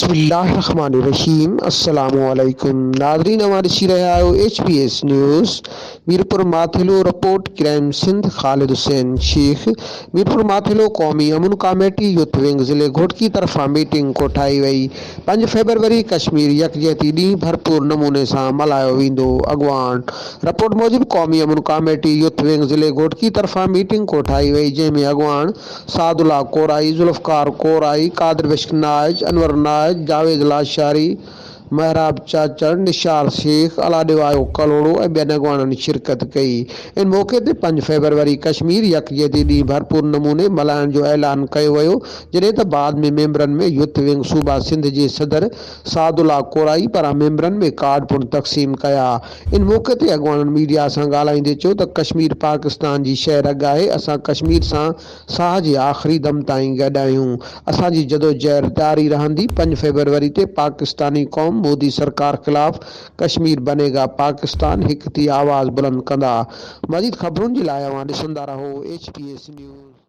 बिस्मिल्लाहिर्रहमानिर्रहीम अस्सलामुअलैकुम नाज़रीन, हमारे सी रहे आयो HPS news. Mirpur Mathelo report crime Sindh Khalid Hussain Shaikh. Mirpur Mathelo क़ौमी अमन कमेटी यूथ विंग ज़िले घोटकी तरफ़ां मीटिंग कोठाई वई। 5 फरवरी कश्मीर यकजहती ॾींहुं भरपूर नमूने सां मल्हायो वेंदो। अॻवान रिपोर्ट मूजिबि क़ौमी अमन कमेटी यूथ विंग ज़िले घोटकी तरफ़ां मीटिंग कोठाई वई, जंहिंमें अॻवान सादुल्ला कोराई, ज़ुल्फ़कार कोराई, कादिर बिश्क नाइज, अनवर नाइज, जावेद लाशारी, महराब चाचड़, निशार शेख, अलाडिवायो कलोड़ो ऐं ॿियनि अॻवाननि शिरकत कई। इन मौक़े ते 5 फरवरी कश्मीर यकजहती ॾींहुं भरपूर नमूने मल्हाइण जो ऐलान कयो वियो, जॾहिं त बाद में मेंबरनि में यूथ विंग सूबा सिंध जे सदर सादुल्ला कोराई पारां मेंबरनि में कार्ड पिणु तक़सीम कया। इन मौक़े ते अॻवाननि मीडिया सां ॻाल्हाईंदे चयो त कश्मीर पाकिस्तान जी शइ रग आहे। असां कश्मीर सां साह जे आख़िरी दम ताईं गॾु आहियूं। असांजी जदोजहद जारी रहंदी। 5 फरवरी ते पाकिस्तानी क़ौम मोदी सरकार ख़िलाफ़ कश्मीर बनेगा पाकिस्तान हिकु थी आवाज़ बुलंद कंदा। मज़ीद ख़बरुनि जे लाइ अवां ॾिसंदा रहो HPS न्यूज़।